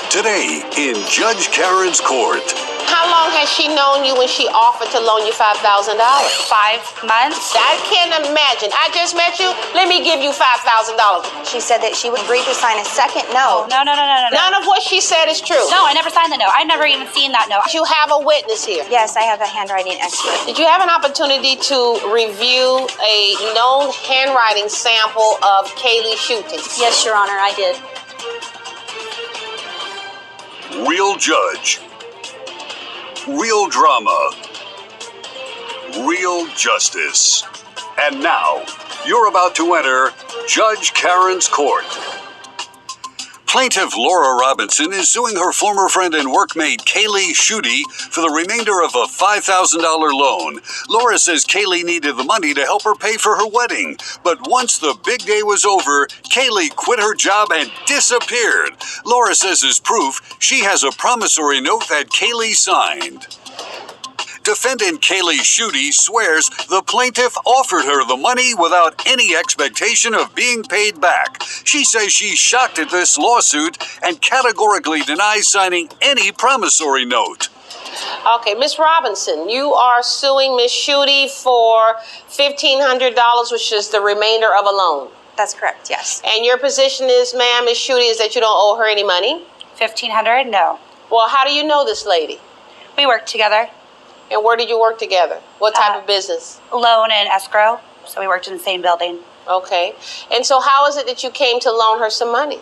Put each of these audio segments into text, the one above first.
Today in Judge Karen's court. How long has she known you when she offered to loan you $5,000? 5 months. I can't imagine. I just met you. Let me give you $5,000. She said that she would agree to sign a second note. No. None of what she said is true. No, I never signed the note. I've never even seen that note. You have a witness here. Yes, I have a handwriting expert. Did you have an opportunity to review a known handwriting sample of Kaylee shooting? Yes, Your Honor, I did. Real judge. Real drama. Real justice. And now, you're about to enter Judge Karen's court. Plaintiff Laura Robinson is suing her former friend and workmate Kaylee Schutte for the remainder of a $5,000 loan. Laura says Kaylee needed the money to help her pay for her wedding. But once the big day was over, Kaylee quit her job and disappeared. Laura says as proof, she has a promissory note that Kaylee signed. Defendant Kaylee Schutte swears the plaintiff offered her the money without any expectation of being paid back. She says she's shocked at this lawsuit and categorically denies signing any promissory note. Okay, Miss Robinson, you are suing Miss Schutte for $1,500, which is the remainder of a loan. That's correct, yes. And your position is, ma'am, Miss Schutte, is that you don't owe her any money? $1,500? No. Well, how do you know this lady? We worked together. And where did you work together? What type of business? Loan and escrow. So we worked in the same building. Okay. And so how is it that you came to loan her some money?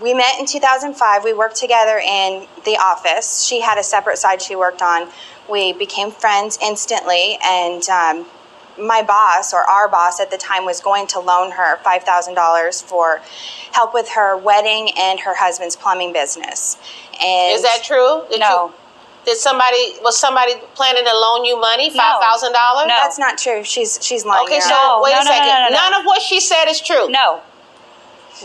We met in 2005. We worked together in the office. She had a separate side she worked on. We became friends instantly, and my boss, or our boss at the time, was going to loan her $5,000 for help with her wedding and her husband's plumbing business. And is that true? No. Was somebody planning to loan you money, $5,000? No. That's not true. She's lying. Okay, Your so Honor. wait a second. No. None of what she said is true. No.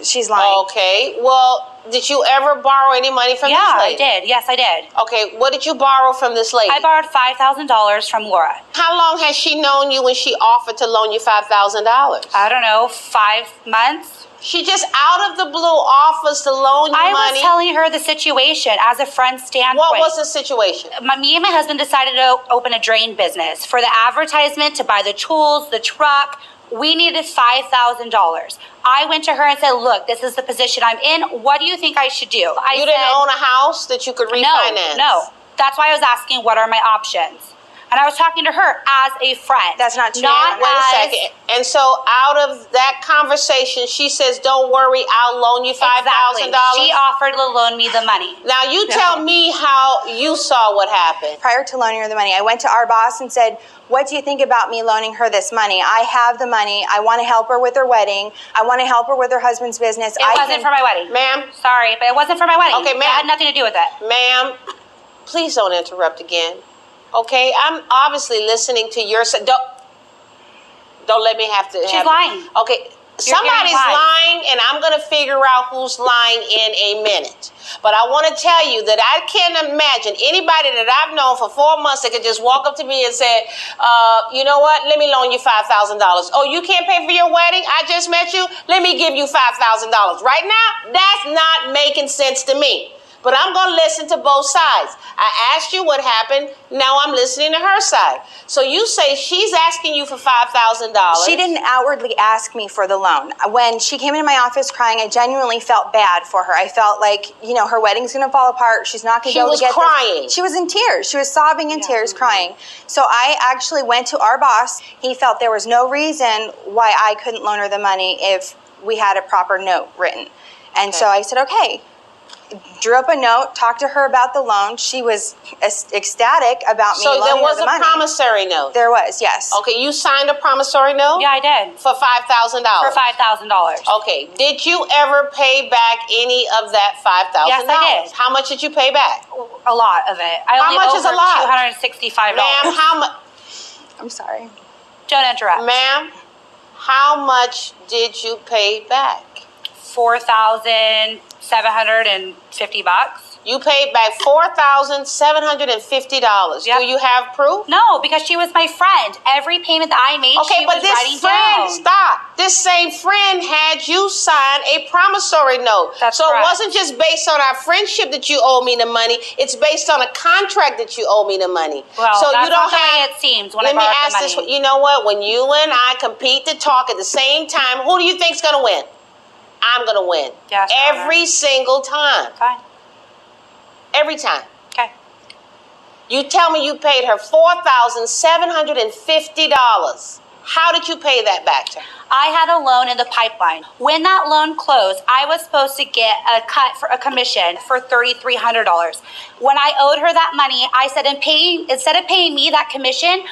She's lying. Okay. Well, did you ever borrow any money from this I lady? did. Yes, I did. Okay. What did you borrow from this lady? I borrowed $5,000 from Laura. How long has she known you when she offered to loan you $5,000? I don't know, 5 months? She just out of the blue offers to loan you money. I was telling her the situation as a friend standpoint. What was the situation? Me and my husband decided to open a drain business. For the advertisement, to buy the tools, the truck, we needed $5,000. I went to her and said, look, this is the position I'm in. What do you think I should do? You didn't own a house that you could refinance? No. That's why I was asking, what are my options? And I was talking to her as a friend. That's not true. Wait a second. And so out of that conversation, she says, don't worry, I'll loan you $5,000? Exactly. She offered to loan me the money. Now you tell me how you saw what happened. Prior to loaning her the money, I went to our boss and said, what do you think about me loaning her this money? I have the money. I want to help her with her wedding. I want to help her with her husband's business. It wasn't for my wedding. Ma'am? Sorry, but it wasn't for my wedding. Okay, ma'am. It had nothing to do with it. Ma'am, please don't interrupt again. Okay, I'm obviously listening to your side. Don't let me have to. She's lying. Okay, somebody's lying, and I'm going to figure out who's lying in a minute. But I want to tell you that I can't imagine anybody that I've known for 4 months that could just walk up to me and say, you know what, let me loan you $5,000. Oh, you can't pay for your wedding? I just met you? Let me give you $5,000. Right now, that's not making sense to me. But I'm going to listen to both sides. I asked you what happened. Now I'm listening to her side. So you say she's asking you for $5,000. She didn't outwardly ask me for the loan. When she came into my office crying, I genuinely felt bad for her. I felt like, her wedding's going to fall apart. She's not going to be able to get She was crying. She was in tears. She was sobbing in tears, crying. So I actually went to our boss. He felt there was no reason why I couldn't loan her the money if we had a proper note written. And so I said, okay. Drew up a note, talked to her about the loan. She was ecstatic about me loaning her the money. So there was a promissory note? There was, yes. Okay, you signed a promissory note? Yeah, I did. For $5,000? For $5,000. Okay, did you ever pay back any of that $5,000? Yes, I did. How much did you pay back? A lot of it. How much is a lot? $265. Ma'am, how much? I'm sorry. Don't interrupt. Ma'am, how much did you pay back? $4,750. You paid back $4,750. Yep. Do you have proof? No, because she was my friend. Every payment that I made, Okay, she but was writing this friend, down. stop. This same friend had you sign a promissory note. That's so correct. it wasn't just based on our friendship that you owe me the money. It's based on a contract that you owe me the money. Well, so that's you don't not the way have. it seems when Let I me borrowed ask the this. money. You know what? When you and I compete to talk at the same time, who do you think's gonna win? I'm gonna win. Yes, Your Honor. Every single time. Fine. Every time. Okay. You tell me you paid her $4,750. How did you pay that back to her? I had a loan in the pipeline. When that loan closed, I was supposed to get a cut for a commission for $3,300. When I owed her that money, I said, instead of paying me that commission,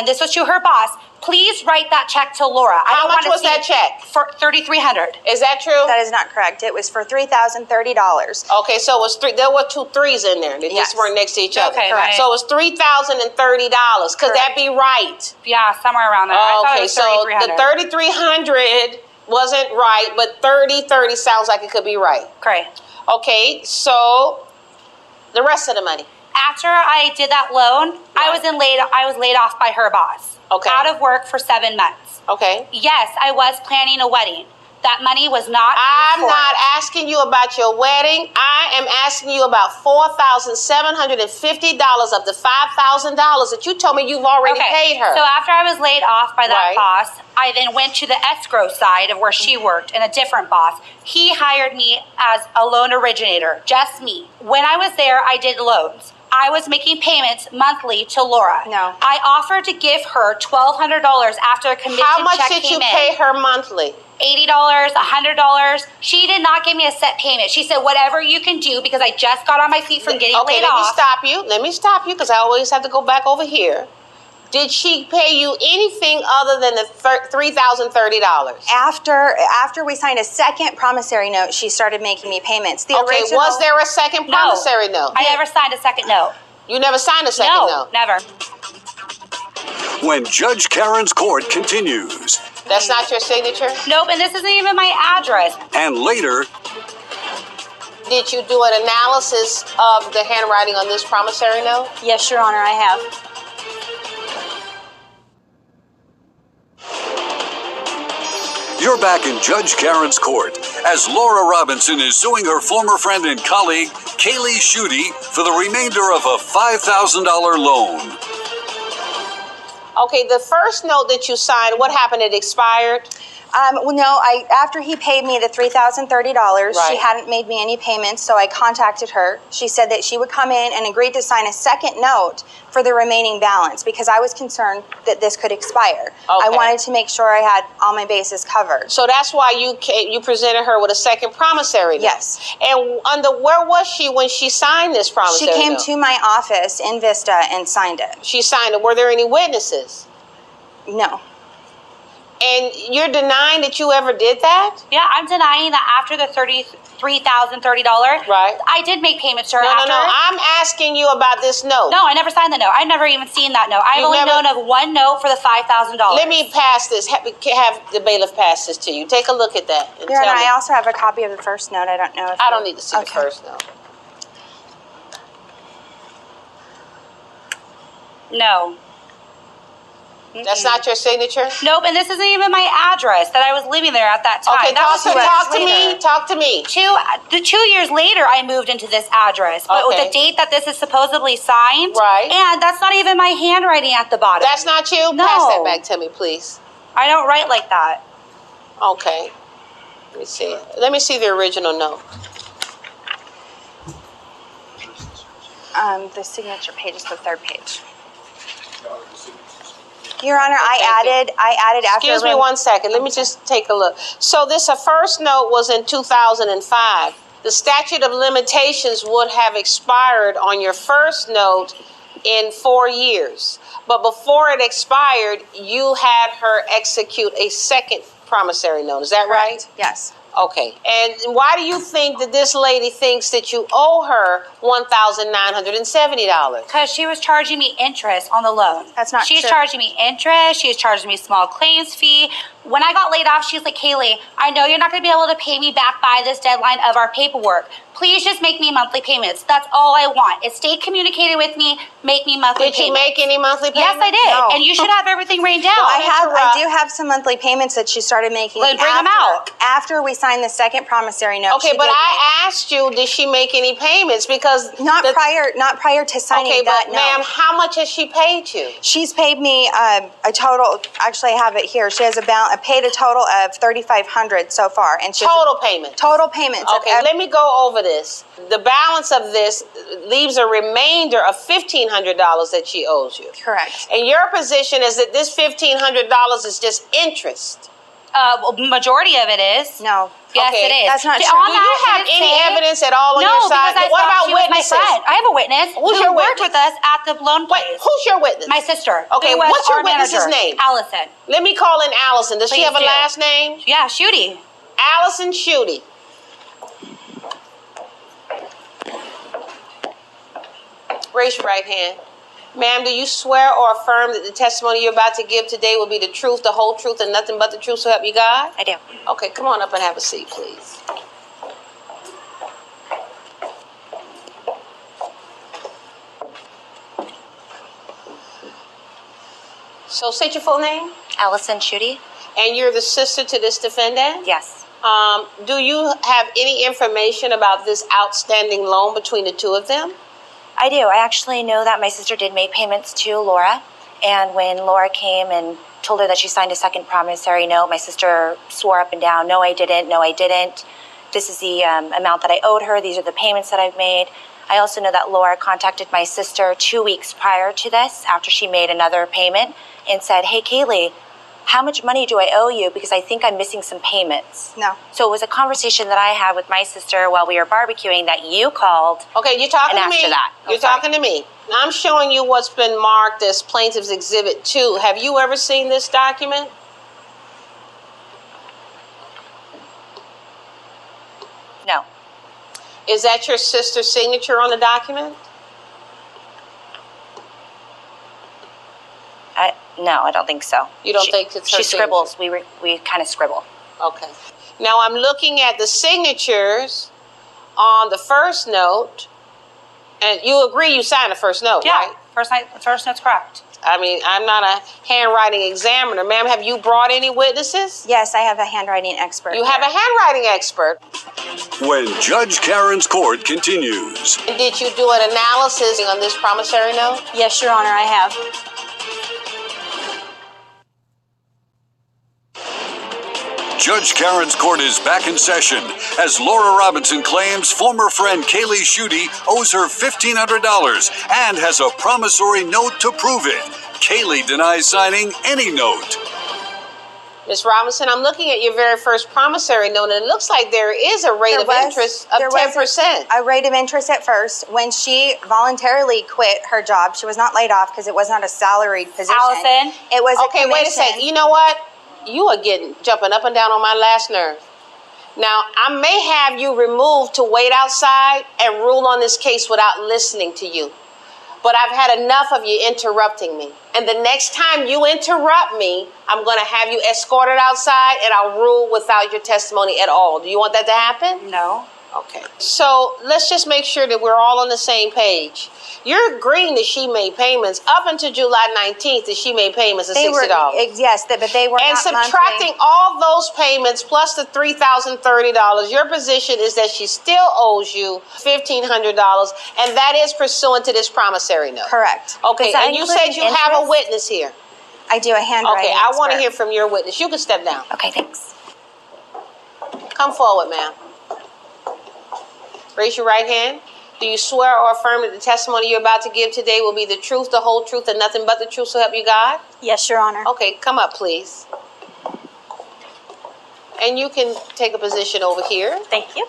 this was to her boss, please write that check to Laura. How much was that check? For $3,300. Is that true? That is not correct. It was for $3,030. Okay, so it was three. There were 2 3s in there. They Yes. just weren't next to each other. Okay, right. So it was $3,030. Could that Correct. be right? Yeah, somewhere around there. I thought it Okay, was so the $3,300. $3,300 wasn't right, but $30 sounds like it could be right. Correct. Okay, so the rest of the money. After I did that loan, I Right. was laid off by her boss. Okay. Out of work for 7 months. Okay. Yes, I was planning a wedding. That money was not I'm used for not it. asking you about your wedding. I am asking you about $4,750 of the $5,000 that you told me you've already paid her. So after I was laid off by that Right. boss, I then went to the escrow side of where she worked and a different boss. He hired me as a loan originator, just me. When I was there, I did loans. I was making payments monthly to Laura. No. I offered to give her $1,200 after a commission How much check did came you in. pay her monthly? $80, $100. She did not give me a set payment. She said, whatever you can do, because I just got on my feet from getting Okay, laid let me off. stop you. Let me stop you because I always have to go back over here. Did she pay you anything other than the $3,030? After we signed a second promissory note, she started making me payments. The Okay, original, was there a second No. promissory note? I never signed a second note. You never signed a second No, note? never. When Judge Karen's court continues. That's not your signature? Nope, and this isn't even my address. And later, Did you do an analysis of the handwriting on this promissory note? Yes, Your Honor, I have. you're back in Judge Karen's court as Laura Robinson is suing her former friend and colleague, Kaylee Schutte, for the remainder of a $5,000 loan. Okay, the first note that you signed, what happened? It expired? Well, no, after he paid me the $3,030, Right. she hadn't made me any payments, so I contacted her. She said that she would come in and agreed to sign a second note for the remaining balance because I was concerned that this could expire. I Okay. wanted to make sure I had all my bases covered. So that's why you presented her with a second promissory note. Yes. And where was she when she signed this She promissory came note? to my office in Vista and signed it. She signed it. Were there any witnesses? No. And you're denying that you ever did that? Yeah, I'm denying that after the $33,030, Right. I did make payments to her No, after. I'm asking you about this note. No, I never signed the note. I've never even seen that note. I've You've only never- known of one note for the $5,000. Let me pass this. Have the bailiff pass this to you. Take a look at that and Your tell Honor, me. I also have a copy of the first note. I don't know if I don't need to see the Okay. first note. No. That's not your signature? Nope, and this isn't even my address that I was living there at that time. Okay, That was 2 years talk to me. later. Talk to me. 2 years later, I moved into this address, but with Okay. the date that this is supposedly signed, Right. and that's not even my handwriting at the bottom. That's not you? No. Pass that back to me, please. I don't write like that. Okay. Let me see. Let me see the original note. The signature page is the third page. Your Honor, Thank you. I added after. Excuse me 1 second. Let me just take a look. So this first note was in 2005. The statute of limitations would have expired on your first note in 4 years. But before it expired, you had her execute a second promissory note. Is that right? Yes. Okay. And why do you think that this lady thinks that you owe her $1,970? Because she was charging me interest on the loan. That's not She's true. charging me interest. She's charging me small claims fee. When I got laid off, she was like, Kaylee, I know you're not going to be able to pay me back by this deadline of our paperwork. Please just make me monthly payments. That's all I want. Is stay communicated with me, make me monthly payments. Did you make any monthly payments? Yes, I did. No. And you should have everything written down. I do have some monthly payments that she started making. Then bring them out. After we signed the second promissory note. Okay, but I asked you, did she make any payments? Because not prior to signing okay, that but note. ma'am, how much has she paid you? She's paid me a total. Actually, I have it here. She has paid a total of $3,500 so far, and Total payment. Total payments. Okay, let me go over this. The balance of this leaves a remainder of $1,500 that she owes you. Correct. And your position is that this $1,500 is just interest. Well, majority of it is. No. Yes, Okay, it is. that's not Do true. Do you have any evidence at all on no, your side? because I What thought about she was my witnesses? friend. I have a witness Who's who your worked witness? with us at the loan place. Wait, who's your witness? My sister. Okay, who was what's your our witness's manager, name? Allison. Let me call in Allison. Does she Please have a do. last name? Yeah, Shooty. Allison Schutte. Raise your right hand. Ma'am, do you swear or affirm that the testimony you're about to give today will be the truth, the whole truth, and nothing but the truth, so help you God? I do. Okay, come on up and have a seat, please. So, state your full name. Allison Shooty? And you're the sister to this defendant? Yes. Do you have any information about this outstanding loan between the two of them? I do. I actually know that my sister did make payments to Laura. And when Laura came and told her that she signed a second promissory note, my sister swore up and down, no, I didn't, no, I didn't. This is the amount that I owed her. These are the payments that I've made. I also know that Laura contacted my sister 2 weeks prior to this, after she made another payment, and said, hey, Kaylee, how much money do I owe you? Because I think I'm missing some payments. No. So it was a conversation that I had with my sister while we were barbecuing that you called. Okay, you're talking And to me. after that. You're talking to me. Now, I'm showing you what's been marked as Plaintiff's Exhibit 2. Have you ever seen this document? No. Is that your sister's signature on the document? No, I don't think so. You don't think it's her She scribbles. We kind of scribble. Okay. Now I'm looking at the signatures on the first note, and you agree you signed the first note, Yeah. right? First note's correct. I mean, I'm not a handwriting examiner. Ma'am, have you brought any witnesses? Yes, I have a handwriting expert. You have a handwriting expert. When Judge Karen's court continues. And did you do an analysis on this promissory note? Yes, Your Honor, I have. Judge Karen's court is back in session as Laura Robinson claims former friend Kaylee Schutte owes her $1,500 and has a promissory note to prove it. Kaylee denies signing any note. Ms. Robinson, I'm looking at your very first promissory note, and it looks like there is a rate of interest of 10%. A rate of interest at first. When she voluntarily quit her job, she was not laid off because it was not a salaried position. Allison? It was Okay, a wait a commission. second. You know what? You are jumping up and down on my last nerve. Now, I may have you removed to wait outside and rule on this case without listening to you. But I've had enough of you interrupting me. And the next time you interrupt me, I'm going to have you escorted outside and I'll rule without your testimony at all. Do you want that to happen? No. Okay. So let's just make sure that we're all on the same page. You're agreeing that she made payments up until July 19th that she made payments of $60. Yes, but they were And not subtracting monthly. all those payments plus the $3,030, your position is that she still owes you $1,500, and that is pursuant to this promissory note. Correct. Okay, Does that and you include said you have a interest? witness here. I do a handwriting Okay, I want to expert. hear from your witness. You can step down. Okay, thanks. Come forward, ma'am. Raise your right hand. Do you swear or affirm that the testimony you're about to give today will be the truth, the whole truth, and nothing but the truth, so help you God? Yes, Your Honor. Okay, come up, please. And you can take a position over here. Thank you.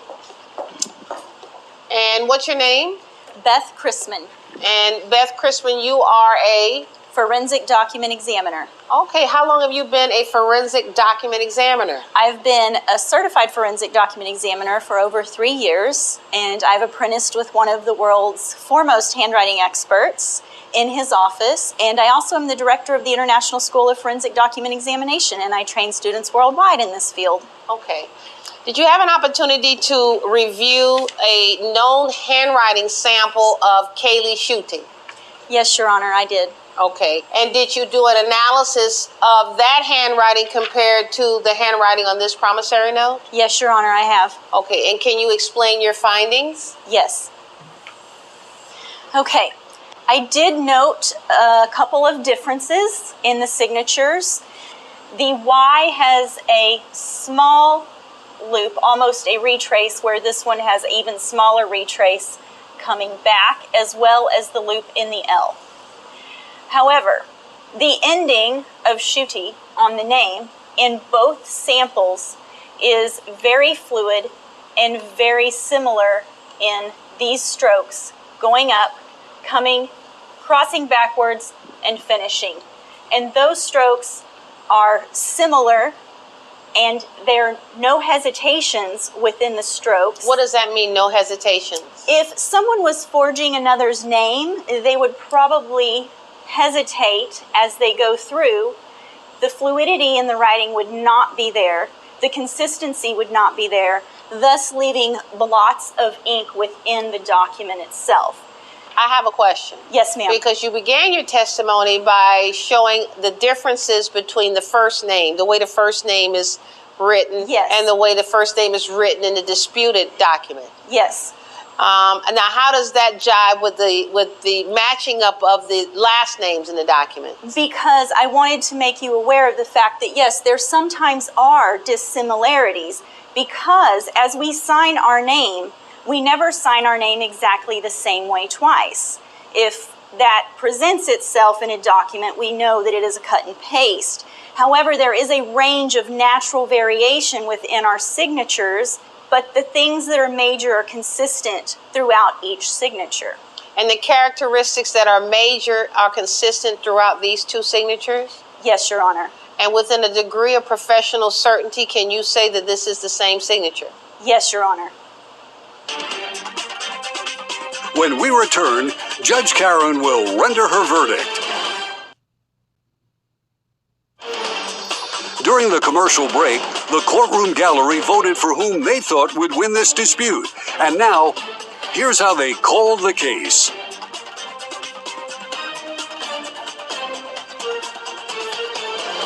And what's your name? Beth Chrisman. And Beth Crispin, you are a forensic document examiner. Okay, how long have you been a forensic document examiner? I've been a certified forensic document examiner for over 3 years, and I've apprenticed with one of the world's foremost handwriting experts in his office, and I also am the director of the International School of Forensic Document Examination, and I train students worldwide in this field. Okay. Did you have an opportunity to review a known handwriting sample of Kaylee Schutte? Yes, Your Honor, I did. Okay. And did you do an analysis of that handwriting compared to the handwriting on this promissory note? Yes, Your Honor, I have. Okay. And can you explain your findings? Yes. Okay. I did note a couple of differences in the signatures. The Y has a small loop, almost a retrace, where this one has an even smaller retrace coming back, as well as the loop in the L. However, the ending of Schutte on the name in both samples is very fluid and very similar in these strokes, going up, coming, crossing backwards, and finishing. And those strokes are similar, and there are no hesitations within the strokes. What does that mean, no hesitations? If someone was forging another's name, they would probably hesitate as they go through. The fluidity in the writing would not be there. The consistency would not be there, thus leaving blots of ink within the document itself. I have a question. Yes, ma'am. Because you began your testimony by showing the differences between the first name, the way the first name is written, Yes. and the way the first name is written in the disputed document. Yes. Now, how does that jive with the matching up of the last names in the document? Because I wanted to make you aware of the fact that, yes, there sometimes are dissimilarities, because as we sign our name, we never sign our name exactly the same way twice. If that presents itself in a document, we know that it is a cut and paste. However, there is a range of natural variation within our signatures, but the things that are major are consistent throughout each signature. And the characteristics that are major are consistent throughout these two signatures? Yes, Your Honor. And within a degree of professional certainty, can you say that this is the same signature? Yes, Your Honor. When we return, Judge Karen will render her verdict. During the commercial break, the courtroom gallery voted for whom they thought would win this dispute. And now, here's how they called the case.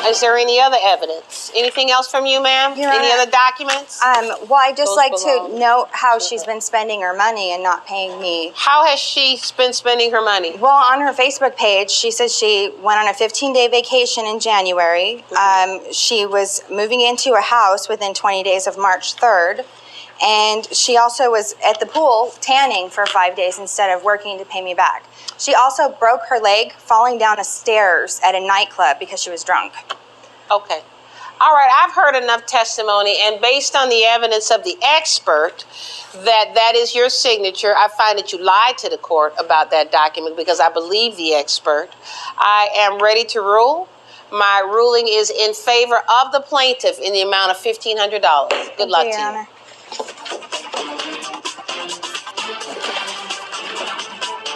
Is there any other evidence? Anything else from you, ma'am? Your Any Honor, other documents? Well, I'd just Those like belong. to note how she's been spending her money and not paying me. How has she been spending her money? Well, on her Facebook page, she says she went on a 15-day vacation in January. She was moving into a house within 20 days of March 3rd. And she also was at the pool tanning for 5 days instead of working to pay me back. She also broke her leg falling down the stairs at a nightclub because she was drunk. Okay. All right, I've heard enough testimony, and based on the evidence of the expert that is your signature, I find that you lied to the court about that document because I believe the expert. I am ready to rule. My ruling is in favor of the plaintiff in the amount of $1,500. Good luck to Your you. Honor.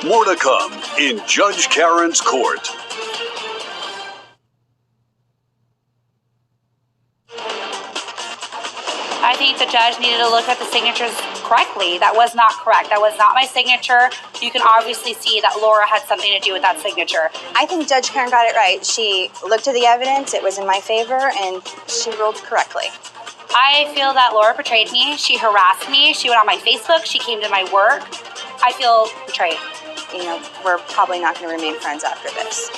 More to come in Judge Karen's court. I think the judge needed to look at the signatures correctly. That was not correct. That was not my signature. You can obviously see that Laura had something to do with that signature. I think Judge Karen got it right. She looked at the evidence, it was in my favor, and she ruled correctly. I feel that Laura betrayed me. She harassed me. She went on my Facebook. She came to my work. I feel betrayed. You know, we're probably not going to remain friends after this.